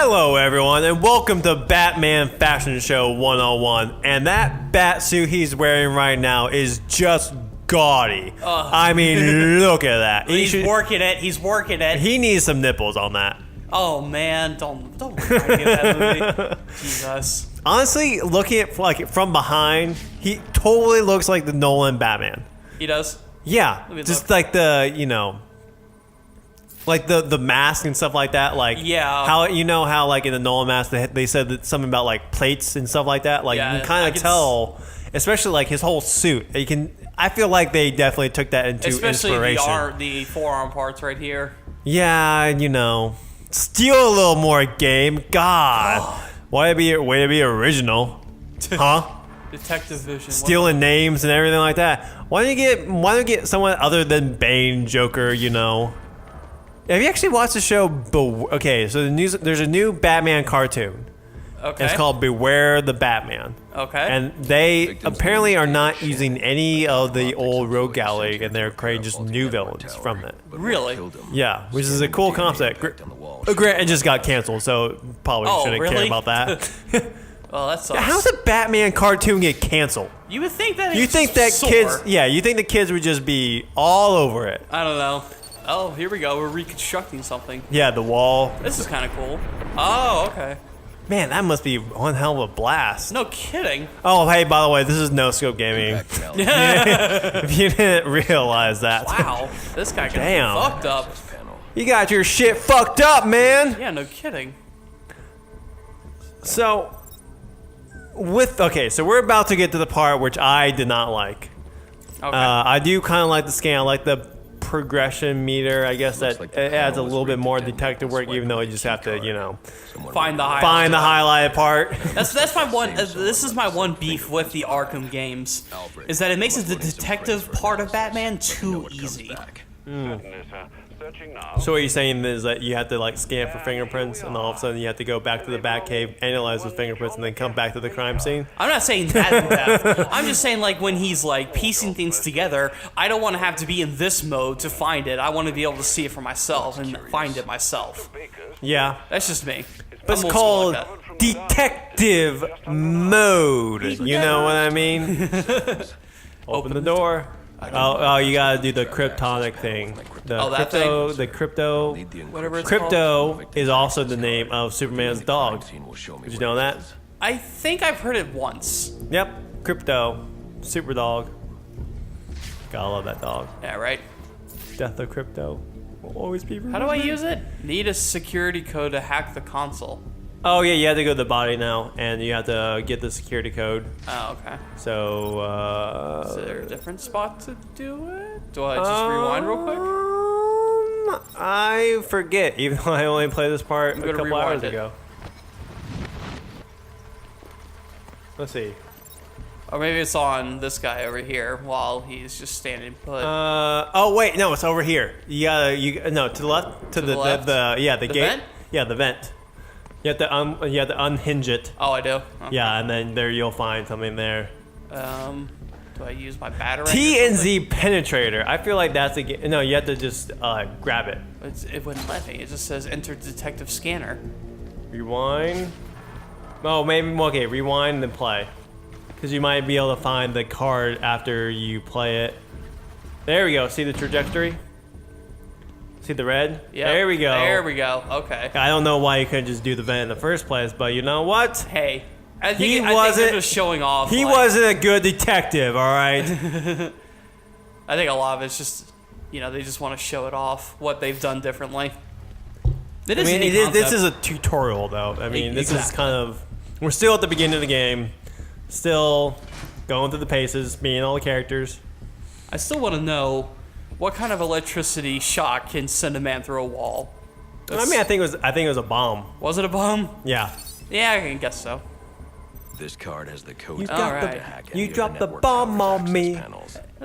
Hello everyone and welcome to Batman Fashion Show 101. And that bat suit he's wearing right now is just gaudy. I mean, look at that. He's working it. He's working it. He needs some nipples on that. Oh man, don't remind me of that movie. Jesus. Honestly, looking at like from behind, he totally looks like the Nolan Batman. He does? Yeah, just like the, you know, like the mask and stuff like that. Like, yeah, how you know how like in the Nolan mask they said that something about like plates and stuff like that. Like yeah, you can kind of tell, especially like his whole suit. You can. I feel like they definitely took that into inspiration. The forearm parts right here. Yeah, you know, steal a little more game. God, way to be original, huh? Detective vision. Stealing names and everything like that. Why don't you get someone other than Bane, Joker? You know. Have you actually watched the show? Okay, so there's a new Batman cartoon. Okay. It's called Beware the Batman. Okay. And they apparently are not using any of the old Rogue Gallery, and they're creating just new villains from it. Really? Yeah, which is a cool concept. It just got canceled, so probably shouldn't care about that. Well, that sucks. How's a Batman cartoon get canceled? You would think that. You think that kids? Yeah, you think the kids would just be all over it? I don't know. Oh, here we go. We're reconstructing something. Yeah, the wall. This is kind of cool. Oh, okay. Man, that must be one hell of a blast. No kidding. Oh, hey, by the way, this is No Scope Gaming. If you didn't realize that. Wow, this guy got fucked up. You got your shit fucked up, man. Yeah, no kidding. So, so we're about to get to the part which I did not like. Okay. I do kind of like the scan. I like the progression meter. I guess that it adds a little bit more detective work, even though you just have to, you know, find the highlighted part. That's my one. This is my one beef with the Arkham games, is that it makes the detective part of Batman too easy. So what you're saying is that you have to like scan for fingerprints, and all of a sudden you have to go back to the Batcave, analyze those fingerprints, and then come back to the crime scene? I'm not saying that in depth. I'm just saying like when he's like piecing things together, I don't want to have to be in this mode to find it. I want to be able to see it for myself and find it myself. Yeah. That's just me. But it's called detective mode. You know what I mean? Open the door. Oh, you gotta do the cryptonic thing. The crypto. Whatever it's crypto called. is also the name of Superman's dog. Did you know that? I think I've heard it once. Yep, crypto, super dog. Gotta love that dog. Yeah, right. Death of crypto will always be remembered. How do I use it? Need a security code to hack the console. Oh yeah, you have to go to the body now, and you have to get the security code. Oh, okay. So, is there a different spot to do it? Do I just rewind real quick? I forget, even though I only played this part a couple hours ago. Let's see. Or maybe it's on this guy over here while he's just standing put. Oh wait, no, it's over here. You gotta, to the left, to the left? the gate. Vent? Yeah, the vent. You have to unhinge it. Oh, I do? Okay. Yeah, and then there you'll find something there. Do I use my battery? T and Z penetrator. I feel like that's no. You have to just grab it. It wouldn't let me. It just says enter detective scanner. Rewind. Oh, maybe okay. Rewind and then play, because you might be able to find the card after you play it. There we go. See the trajectory? See the red? Yeah. There we go. There we go. Okay. I don't know why you couldn't just do the vent in the first place, but you know what? Hey, I think they're just showing off. He wasn't a good detective, all right? I think a lot of it's just, you know, they just want to show it off, what they've done differently. This is a tutorial, though. I mean, this is kind of... We're still at the beginning of the game. Still going through the paces, meeting all the characters. I still want to know what kind of electricity shock can send a man through a wall. I think it was a bomb. Was it a bomb? Yeah. Yeah, I can guess so. This card has the code. You dropped the bomb on me,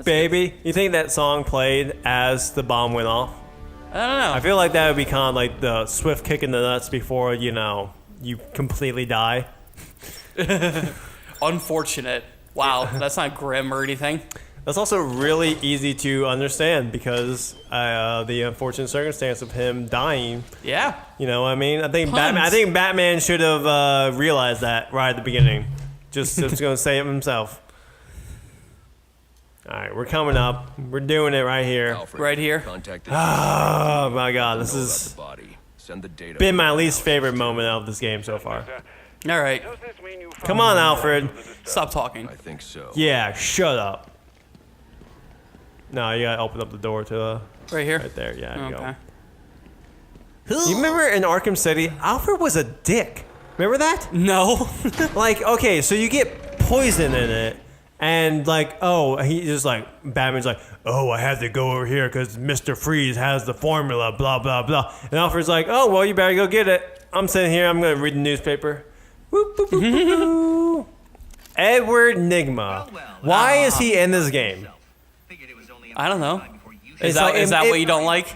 baby. You think that song played as the bomb went off? I don't know. I feel like that would be kind of like the swift kick in the nuts before, you know, you completely die. Unfortunate. Wow, that's not grim or anything. That's also really easy to understand because the unfortunate circumstance of him dying. Yeah. You know what I mean? I think Puns. Batman should have realized that right at the beginning. Just going to say it himself. All right, we're coming up. We're doing it right here. Alfred, Right here. contact Oh my God, this know about has the body. Send the data. been my least favorite moment of this game so far. All right. Come on, Alfred. Stop talking. I think so. Yeah, shut up. No, you gotta open up the door to Right here. right there. Yeah, there you Okay. go. You remember in Arkham City, Alfred was a dick. Remember that? No. Like, okay, so you get poison in it, and like, oh, he just like Batman's like, oh, I have to go over here because Mr. Freeze has the formula, blah blah blah. And Alfred's like, oh, well, you better go get it. I'm sitting here. I'm gonna read the newspaper. Whoop, boop, boop, boop, boop. Edward Nigma. Why is he in this game? I don't know. It's Is that, like- is that it- what you don't like?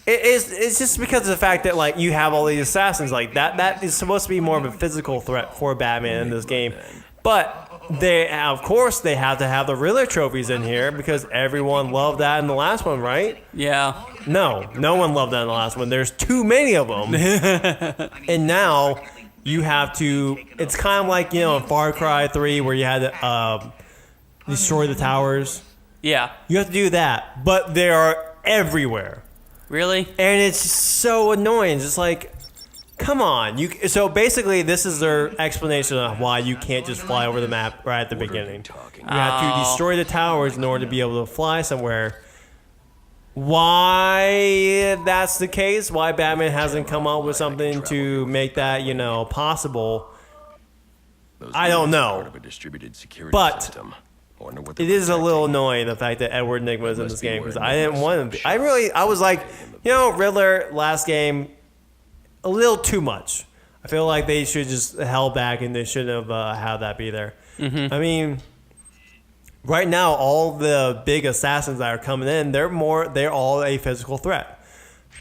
It's just because of the fact that like you have all these assassins like that is supposed to be more of a physical threat for Batman in this game, but they of course they have to have the Riddler trophies in here because everyone loved that in the last one, right? Yeah. No one loved that in the last one. There's too many of them, and now you have to. It's kind of like in Far Cry 3 where you had to destroy the towers. Yeah. You have to do that, but they are everywhere. Really? And it's so annoying. It's just like, come on. So basically, this is their explanation of why you can't just fly over the map right at the beginning. talking? You have to destroy the towers in order to be able to fly somewhere. Why that's the case? Why Batman hasn't come up with something to make that possible? Those I don't units are know. part of a distributed security But system. I wonder what it they're is a little protecting. annoying the fact that Edward Nigma is in this Must be game where because I didn't Nigma's want him. shop I was like, Riddler last game, a little too much. I feel like they should just held back and they shouldn't have had that be there. I mean, right now all the big assassins that are coming in, they're all a physical threat.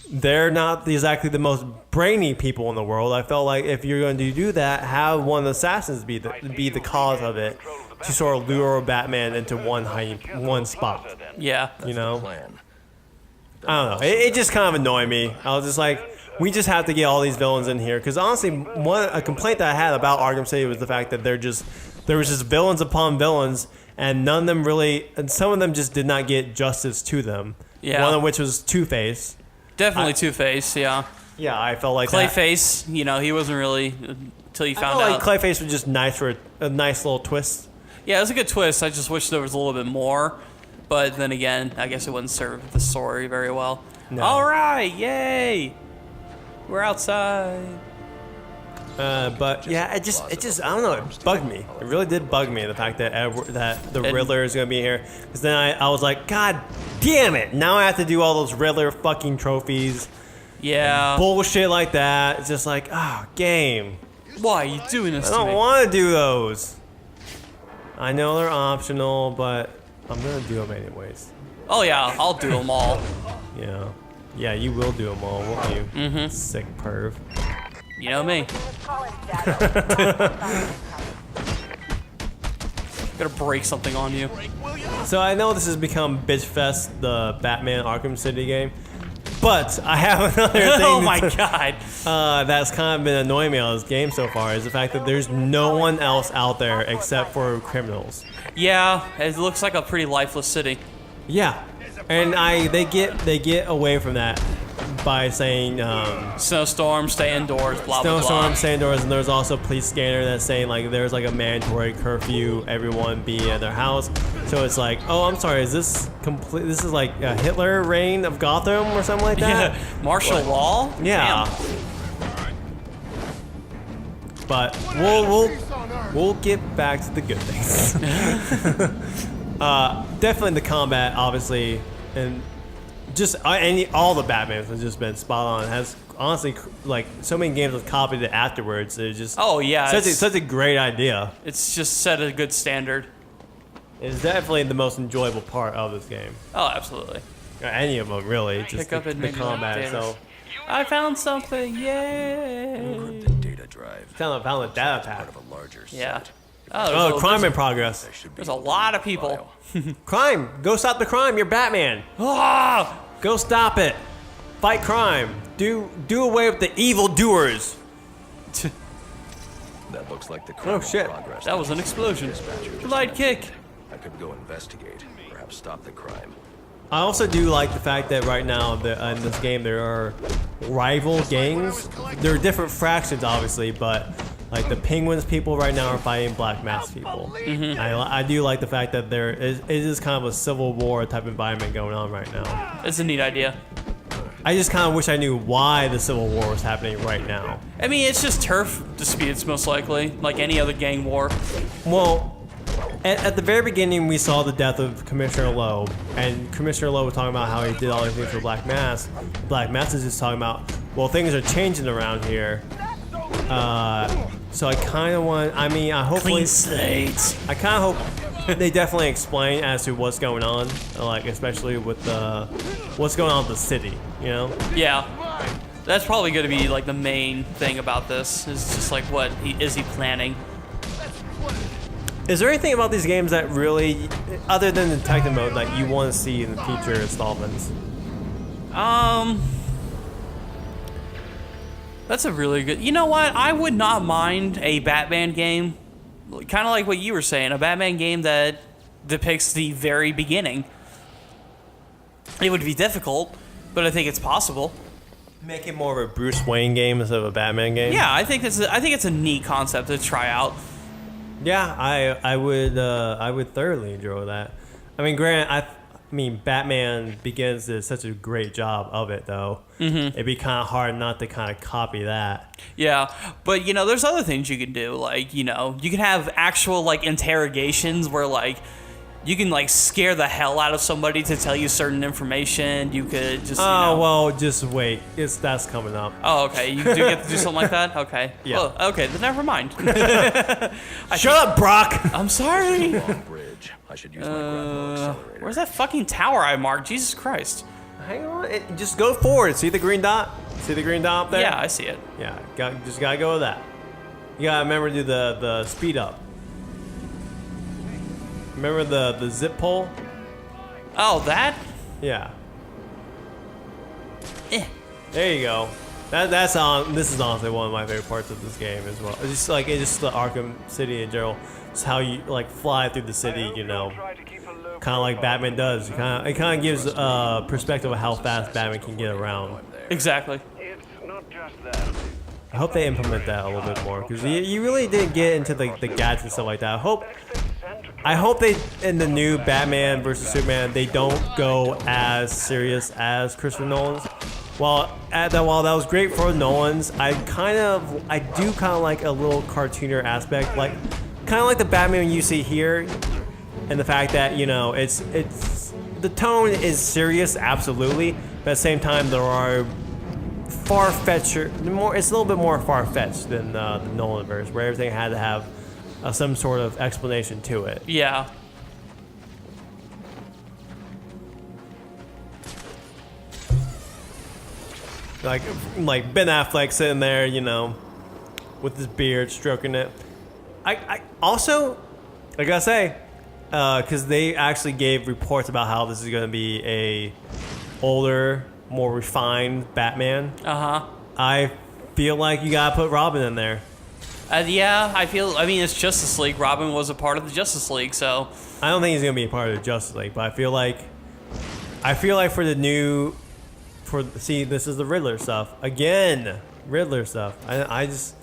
They're not exactly the most brainy people in the world. I felt like if you're going to do that, have one of the assassins be the cause of it to sort of lure Batman into one spot. Yeah. You know, Plan. I don't know. It just kind of annoyed me. I was just like, we just have to get all these villains in here because honestly, a complaint that I had about Arkham City was the fact that there was just villains upon villains, and none of them really, and some of them just did not get justice to them. Yeah. One of which was Two-Face. Definitely Two-Face, yeah. Yeah, I felt like that. Clayface, he wasn't really until you I found felt out. like Clayface was just nice for a nice little twist. Yeah, it was a good twist. I just wish there was a little bit more. But then again, I guess it wouldn't serve the story very well. No. All right, yay! We're outside. But yeah, it just I don't know, it bugged me. It really did bug me the fact that the Riddler is gonna be here. Because then I was like, God damn it! Now I have to do all those Riddler fucking trophies, Yeah. bullshit like that. It's just like, game. Why are you doing this I to don't me? want to do those. I know they're optional, but I'm gonna do them anyways. Oh yeah, I'll do them all. Yeah, you will do them all, won't you? Mm-hmm. Sick perv. You know me. Gonna break something on you. So I know this has become Bitch Fest, the Batman Arkham City game, but I have another thing. Oh my god. That's kind of been annoying me on this game so far is the fact that there's no one else out there except for criminals. Yeah, it looks like a pretty lifeless city. Yeah, and they get away from that by saying Snowstorm, stay indoors, blah blah snowstorm, blah. stay indoors, and there's also a police scanner that's saying like there's like a mandatory curfew, everyone be at their house. So it's like, oh, I'm sorry, is this complete? This is like a Hitler reign of Gotham or something like that? Yeah, martial law. Yeah. Damn. But we'll get back to the good things. Definitely the combat, obviously, and just all the Batmans have just been spot on. Has honestly like so many games have copied it afterwards. They're just Oh yeah, such a great idea. it's just set a good standard. It's definitely the most enjoyable part of this game. Oh, absolutely. Or any of them really. Just Pick up the and maybe combat. data. So I found something. Yay! Encrypted data drive. found the data Part pack. of a larger Yeah. set. Oh, crime in progress. There should be There's a lot of people. Crime. Go stop the crime. You're Batman. Ah! Go stop it. Fight crime. Do away with the evil doers. That looks like the criminal shit. progress. That was an explosion. Dispatcher. Light kick. I could go investigate. Perhaps stop the crime. I also do like the fact that right now in this game there are rival gangs. There are different fractions, obviously, but like the Penguins people right now are fighting Black Mask people. I do like the fact that it is kind of a civil war type environment going on right now. It's a neat idea. I just kind of wish I knew why the civil war was happening right now. I mean, it's just turf disputes, most likely, like any other gang war. Well, at the very beginning, we saw the death of Commissioner Lowe, and Commissioner Lowe was talking about how he did all these things for Black Mask. Black Mask is just talking about, well, things are changing around here. So I kind of want, I mean, I hopefully, Clean slate. I kind of hope they definitely explain as to what's going on, like especially with what's going on with the city, you know? Yeah. That's probably going to be like the main thing about this, is just like what is he planning? Is there anything about these games that really, other than the detective mode, that you want to see in the future installments? That's a really good... You know what? I would not mind a Batman game, kind of like what you were saying, a Batman game that depicts the very beginning. It would be difficult, but I think it's possible. Make it more of a Bruce Wayne game instead of a Batman game? Yeah, I think it's a neat concept to try out. Yeah, I would thoroughly enjoy that. I mean, I mean, Batman Begins did such a great job of it, though. It'd be kind of hard not to kind of copy that. Yeah, but you know, there's other things you can do. Like, you know, you can have actual like interrogations where like you can like scare the hell out of somebody to tell you certain information. You could just well, just wait. That's coming up. Oh, okay. You do get to do something like that? Okay. Yeah. Well, okay, then never mind. Shut up, Brock. I'm sorry. Long bridge. I should use my grapple accelerator. Where's that fucking tower I marked? Jesus Christ. Hang on. Just go forward. See the green dot? See the green dot up there? Yeah, I see it. Yeah. Just gotta go with that. You gotta remember to do the speed up. Remember the zip pole? Oh, that? Yeah. Eh. There you go. This is honestly one of my favorite parts of this game as well. It's just the Arkham City in general. It's how you like fly through the city, you know, kind of like Batman does. It kind of gives perspective of how fast Batman can get around. Exactly. I hope they implement that a little bit more because you really didn't get into the gadgets and stuff like that. I hope they in the new Batman versus Superman they don't go as serious as Christopher Nolan's. While that was great for Nolan's, I do kind of like a little cartooner aspect, like kind of like the Batman you see here, and the fact that you know it's the tone is serious, absolutely, but at the same time there are it's a little bit more far-fetched than the Nolan verse, where everything had to have some sort of explanation to it. Yeah. Like Ben Affleck sitting there, you know, with his beard, stroking it. I also, I gotta say, because they actually gave reports about how this is going to be a older, more refined Batman. I feel like you gotta put Robin in there. Yeah, I mean, it's Justice League. Robin was a part of the Justice League, so... I don't think he's gonna be a part of the Justice League, but I feel like for the new... See, this is the Riddler stuff. Again! Riddler stuff. I just...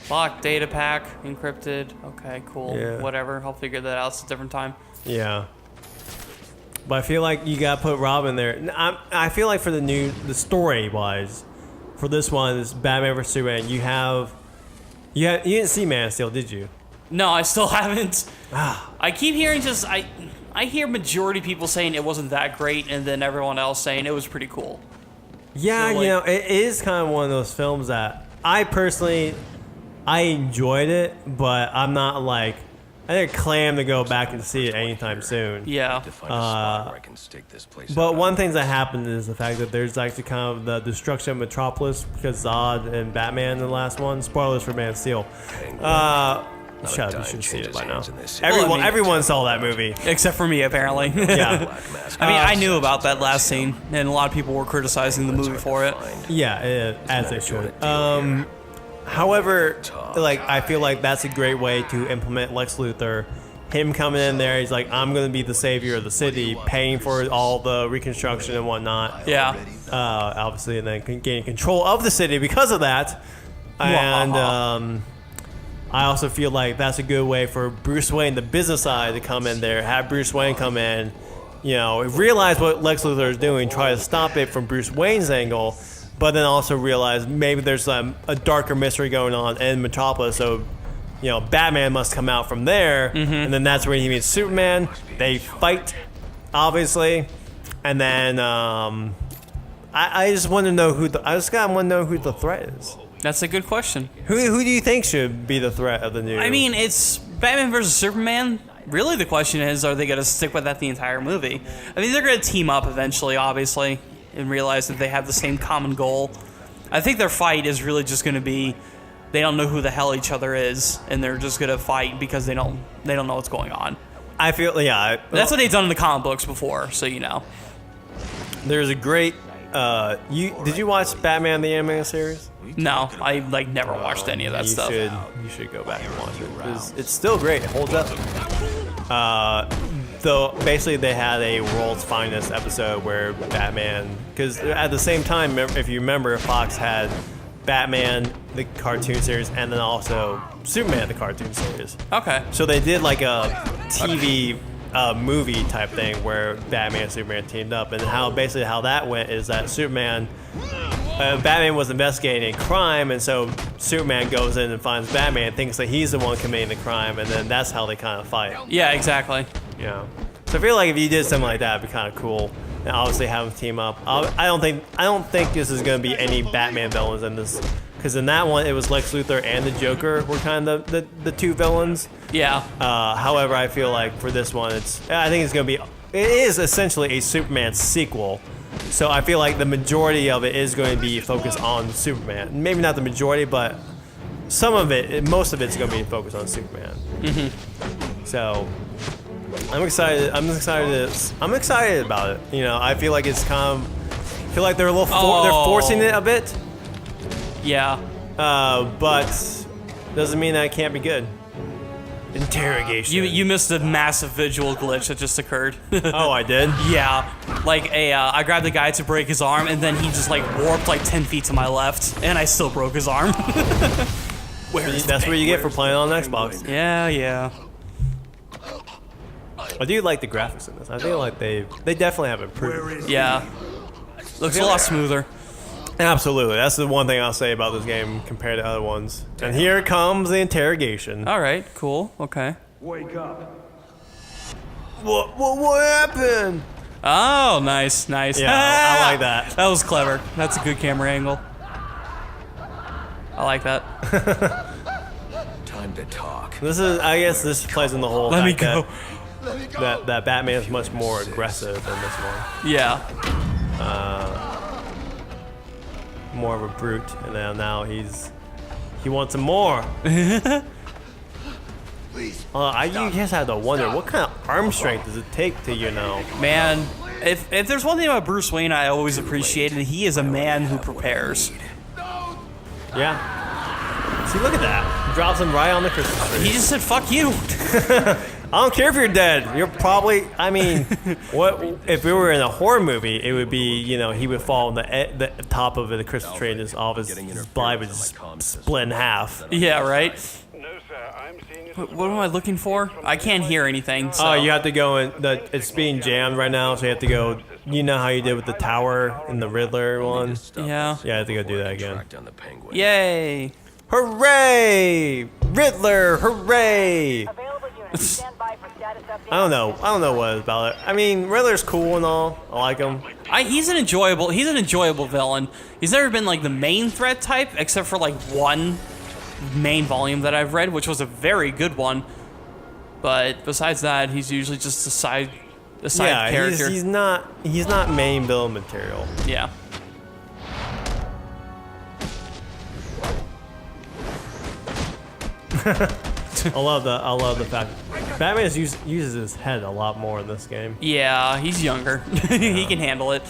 Locked data pack, encrypted. Okay, cool. Yeah. Whatever. I'll figure that out. It's a different time. Yeah. But I feel like you gotta put Robin there. I feel like for the story-wise, for this one, this Batman vs Superman, you didn't see Man of Steel, did you? No, I still haven't. I keep hearing I hear majority people saying it wasn't that great, and then everyone else saying it was pretty cool. Yeah, So, you know, it is kind of one of those films that I personally, I enjoyed it, but I'm not like, I didn't claim to go back and see it anytime soon. Yeah. To find a spot where I can stake this place But out. one thing that happened is the fact that there's actually kind of the destruction of Metropolis because Zod and Batman in the last one. Spoilers for Man of Steel. Shut up, you should see it by now. Everyone saw that movie. Except for me, apparently. Yeah. Black Mask. I mean, I knew about that last scene, and a lot of people were criticizing the movie for it. Yeah, as they should. However, like I feel like that's a great way to implement Lex Luthor. Him coming in there, he's like, I'm going to be the savior of the city, paying for all the reconstruction and whatnot. Yeah. Obviously, and then gaining control of the city because of that. And I also feel like that's a good way for Bruce Wayne, the business side, to come in there, have Bruce Wayne come in, realize what Lex Luthor is doing, try to stop it from Bruce Wayne's angle, but then also realize maybe there's a darker mystery going on in Metropolis, so Batman must come out from there, and then that's where he meets Superman. They fight, obviously, and then I just want to know want to know who the threat is. That's a good question. Who do you think should be the threat of the new? I mean, it's Batman versus Superman. Really, the question is, are they going to stick with that the entire movie? I mean, they're going to team up eventually, obviously, and realize that they have the same common goal. I think their fight is really just going to be they don't know who the hell each other is, and they're just going to fight because they don't know what's going on. I feel That's what they've done in the comic books before, so you know. There's a great. Did you watch Batman the Animated Series? No, I never watched any of that stuff. You should go back and watch it. It's still great. It holds up. Though basically they had a World's Finest episode where Batman, because at the same time, if you remember, Fox had Batman the cartoon series and then also Superman the cartoon series. Okay. So they did like a TV movie type thing where Batman and Superman teamed up, and how that went is that Batman was investigating a crime, and so Superman goes in and finds Batman, thinks that he's the one committing the crime, and then that's how they kind of fight. Yeah, exactly. So I feel like if you did something like that, it'd be kind of cool. And obviously have them team up. I don't think this is going to be any Batman villains in this, because in that one it was Lex Luthor and the Joker were kind of the two villains. Yeah. However, I feel like for this one, it is essentially a Superman sequel. So I feel like the majority of it is going to be focused on Superman. Maybe not the majority, but most of it's going to be focused on Superman. So I'm excited. I'm excited about it. I feel like it's kind of. I feel like they're they're forcing it a bit. Yeah. But doesn't mean that it can't be good. Interrogation. You missed a massive visual glitch that just occurred. Oh, I did? Yeah. I grabbed the guy to break his arm, and then he just warped 10 feet to my left, and I still broke his arm. That's what you get for playing on Xbox. Yeah. I do like the graphics in this. I feel like they definitely have improved. Yeah. Looks a lot smoother. Absolutely. That's the one thing I'll say about this game compared to other ones. And here comes the interrogation. All right, cool. Okay. Wake up. What happened? Oh, nice. Yeah, I like that. That was clever. That's a good camera angle. I like that. Time to talk. I guess this plays in the whole Let me fact go. that Batman is much more aggressive than this one. Yeah. More of a brute, and then now he wants some more. I just have to wonder what kind of arm strength does it take to Man, if there's one thing about Bruce Wayne I always appreciated, he is a man who prepares. Yeah. See, look at that. He drops him right on the Christmas tree. He just said, "Fuck you." I don't care if you're dead. You're probably. I mean, what if we were in a horror movie? It would be, he would fall on the top of the Christmas tree, and his body would just split in half. Yeah, right. No, sir. I'm seeing What am I looking for? I can't hear anything. So. Oh, you have to go in. It's being jammed right now, so you have to go. You know how you did with the tower in the Riddler one? Yeah. Yeah, I have to go do that again. Track down the Penguin. Yay! Hooray! Riddler! Hooray! I don't know what it's about it. I mean, Riddler's cool and all. I like him. He's an enjoyable villain. He's never been the main threat type, except for one main volume that I've read, which was a very good one. But besides that, he's usually just a side character. He's not main build material. Yeah. I love the fact Batman uses his head a lot more in this game. Yeah, he's younger. He can handle it.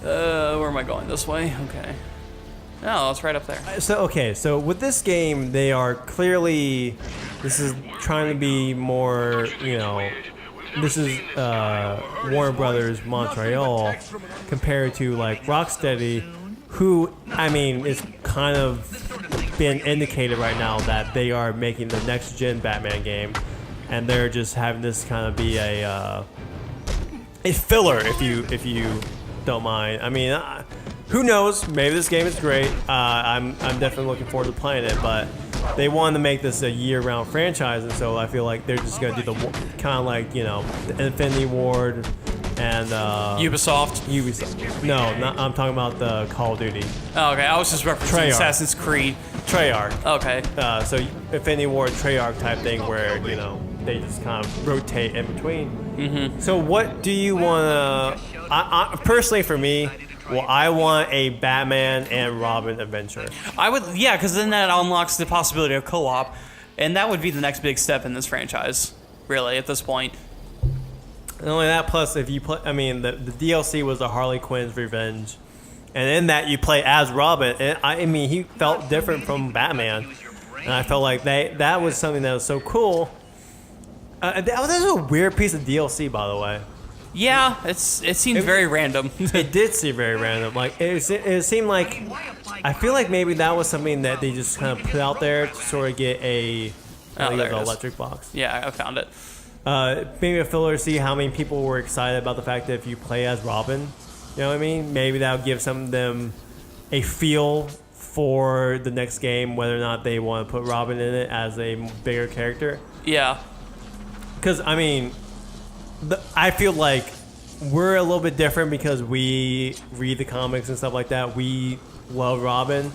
Where am I going? This way? Okay. No, it's right up there. So with this game, they are clearly, this is trying to be more, this is Warner Brothers Montreal compared to like Rocksteady, who, I mean, it's kind of been indicated right now that they are making the next gen Batman game, and they're just having this kind of be a filler, if you don't mind. I mean, who knows? Maybe this game is great. I'm definitely looking forward to playing it, but they wanted to make this a year-round franchise, and so I feel like they're just gonna do the kind of like the Infinity Ward and Ubisoft. No, I'm talking about the Call of Duty. Oh, okay. I was just referencing Treyarch. Assassin's Creed. Treyarch. Okay. So Infinity Ward Treyarch type thing where they just kind of rotate in between. Mm-hmm. So what do you want to? I personally, for me, I want a Batman and Robin adventure. I would, yeah, because then that unlocks the possibility of co-op, and that would be the next big step in this franchise, really, at this point. Not only that, plus if you play, I mean, the DLC was a Harley Quinn's Revenge, and in that you play as Robin. And I mean, he felt different from Batman, and I felt like that was something that was so cool. That was a weird piece of DLC, by the way. Yeah, it seemed very random. It did seem very random. Like it seemed like, I feel like maybe that was something that they just kind of put out there to sort of get an electric box. Yeah, I found it. Maybe a filler to see how many people were excited about the fact that if you play as Robin, you know what I mean? Maybe that would give some of them a feel for the next game, whether or not they want to put Robin in it as a bigger character. Yeah. Because, I mean, I feel like we're a little bit different because we read the comics and stuff like that. We love Robin,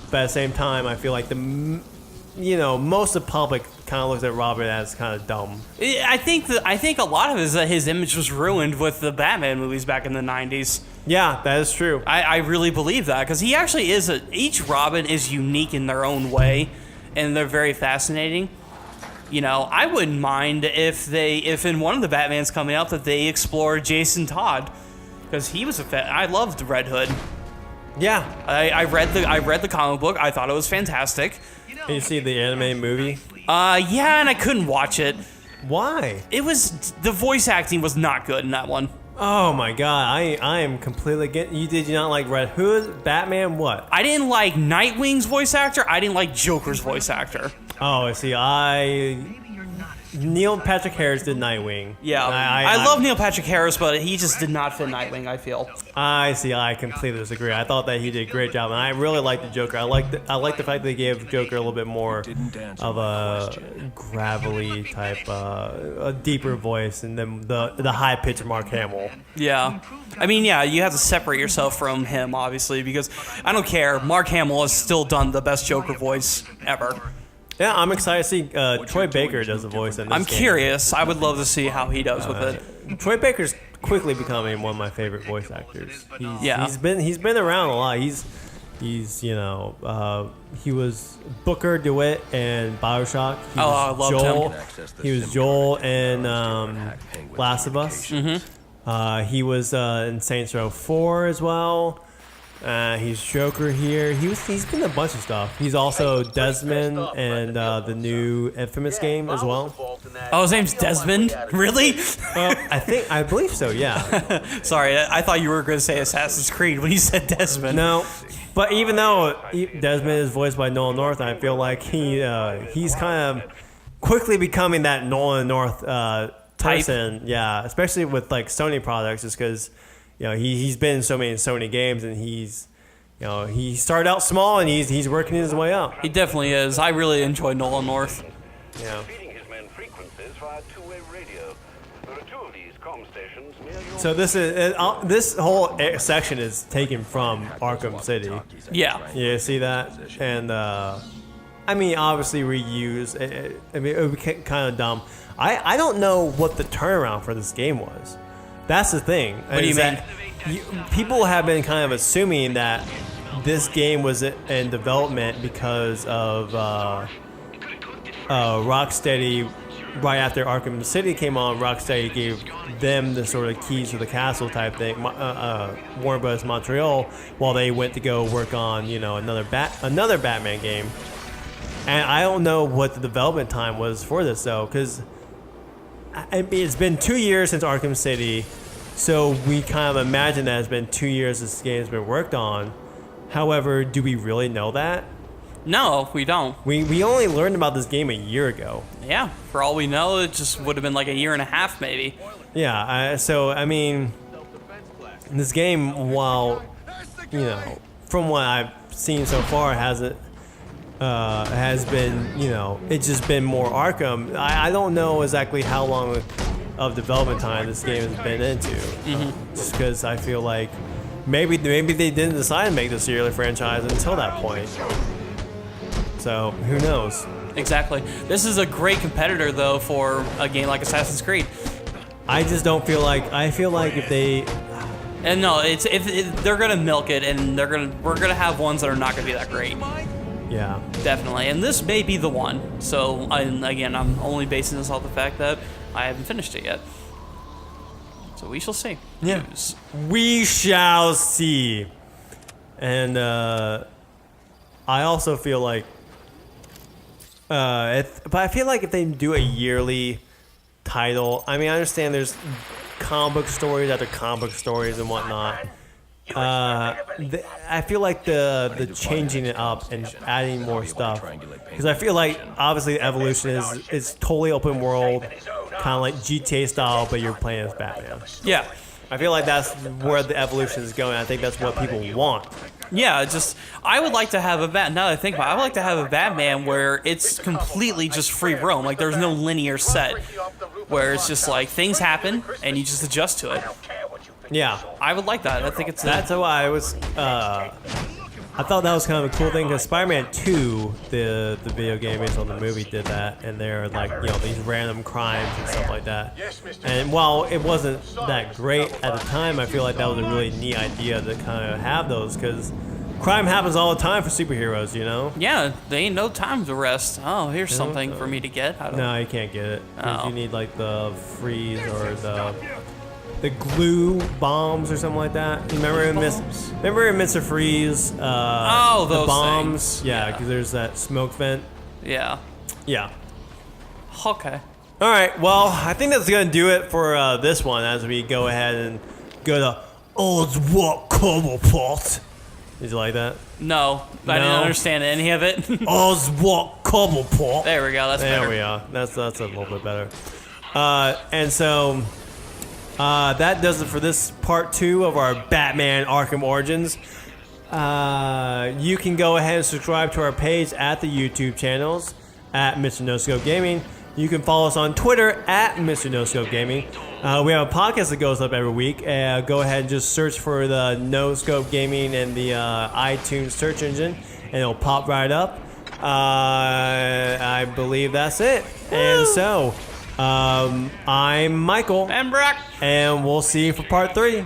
but at the same time, I feel like most of the public kind of looks at Robin as kind of dumb. I think a lot of it is that his image was ruined with the Batman movies back in the 90s. Yeah, that is true. I really believe that, because he actually is each Robin is unique in their own way, and they're very fascinating. I wouldn't mind if in one of the Batmans coming out that they explore Jason Todd, because he was I loved Red Hood. Yeah, I read the comic book. I thought it was fantastic. Did you see the anime movie? Yeah, and I couldn't watch it. Why? The voice acting was not good in that one. Oh my god, I am completely did you not like Red Hood, Batman, what? I didn't like Nightwing's voice actor. I didn't like Joker's voice actor. Oh, see, Neil Patrick Harris did Nightwing. Yeah, I love Neil Patrick Harris, but he just did not fit Nightwing, I feel. I see. I completely disagree. I thought that he did a great job, and I really liked the Joker. I like the fact that they gave Joker a little bit more of a gravelly type, a deeper voice, and then the high pitched Mark Hamill. Yeah, I mean, yeah, you have to separate yourself from him, obviously, because I don't care. Mark Hamill has still done the best Joker voice ever. Yeah, I'm excited to see Troy Baker does the voice in this I'm game. curious. I would love to see how he does with it. Troy Baker's quickly becoming one of my favorite voice actors. He's been around a lot. He was Booker DeWitt in BioShock. I loved him. He was Joel in Last of Us. Mm-hmm. He was in Saints Row 4 as well. He's Joker here. He's been in a bunch of stuff. He's also Desmond in the new Infamous game as well. Oh, his name's Desmond? Really? I believe so, yeah. Sorry, I thought you were going to say Assassin's Creed when you said Desmond. No, but even though Desmond is voiced by Nolan North, I feel like he's kind of quickly becoming that Nolan North person. Yeah, especially with like Sony products, just because he's been in so many Sony games, and he started out small and he's working his way up. He definitely is. I really enjoy Nolan North. Yeah. Feeding his men frequencies via two-way radio. There are two of these comm stations near your... So this whole section is taken from Arkham City. Yeah. Yeah, see that? And I mean, obviously reuse. I mean, it would be kind of dumb. I don't know what the turnaround for this game was. That's the thing. What do you mean? People have been kind of assuming that this game was in development because of Rocksteady. Right after Arkham City came on, Rocksteady gave them the sort of keys to the castle type thing, Warner Bros. Montreal, while they went to go work on, another Batman game. And I don't know what the development time was for this though, because it's been 2 years since Arkham City, so we kind of imagine that it's been 2 years this game's been worked on. However, do we really know that? No, we don't. We only learned about this game a year ago. Yeah, for all we know, it just would have been like a year and a half, maybe. Yeah, so, I mean, this game, while, from what I've seen so far, has been, it's just been more Arkham. I don't know exactly how long of development time this game has been into. Just because I feel like maybe they didn't decide to make this yearly franchise until that point. So, who knows? Exactly. This is a great competitor, though, for a game like Assassin's Creed. I just don't feel like... I feel like if they... And no, if they're gonna milk it, and we're gonna have ones that are not gonna be that great. Yeah. Definitely. And this may be the one. So, again, I'm only basing this off the fact that I haven't finished it yet. So we shall see. Yeah. News. We shall see. And I also feel like... but I feel like if they do a yearly title, I mean, I understand there's comic book stories after comic book stories and whatnot. I feel like the changing it up and adding more stuff, because I feel like obviously Evolution is totally open world, kind of like GTA style, but you're playing as Batman. Yeah. I feel like that's where the Evolution is going. I think that's what people want. Yeah, I would like to have now that I think about it, I would like to have a Batman where it's completely just free roam. Like, there's no linear set, where it's just like things happen and you just adjust to it. Yeah. I would like that. I think That's why I was, I thought that was kind of a cool thing, because Spider-Man 2, the video game based on the movie, did that, and there are like, these random crimes and stuff like that. And while it wasn't that great at the time, I feel like that was a really neat idea to kind of have those, because crime happens all the time for superheroes, Yeah, there ain't no time to rest. Oh, here's something for me to get. No, you can't get it. 'Cause Oh. you need like the freeze or the glue bombs or something like that. You remember in Mr. Freeze? Those the bombs. things. Yeah, because there's that smoke vent. Yeah. Yeah. Okay. All right. Well, I think that's gonna do it for this one. As we go ahead and go to Oswald Cobblepot. Did you like that? No, I didn't understand any of it. Oswald Cobblepot. There we go. That's better. There we are. That's a little bit better. And so. That does it for this part 2 of our Batman Arkham Origins. You can go ahead and subscribe to our page at the YouTube channels at Mr. No Scope Gaming. You can follow us on Twitter at Mr. No Scope Gaming. We have a podcast that goes up every week. Go ahead and just search for the No Scope Gaming in the iTunes search engine, and it'll pop right up. I believe that's it. Woo! And so... I'm Michael. And Brock. And we'll see you for part 3.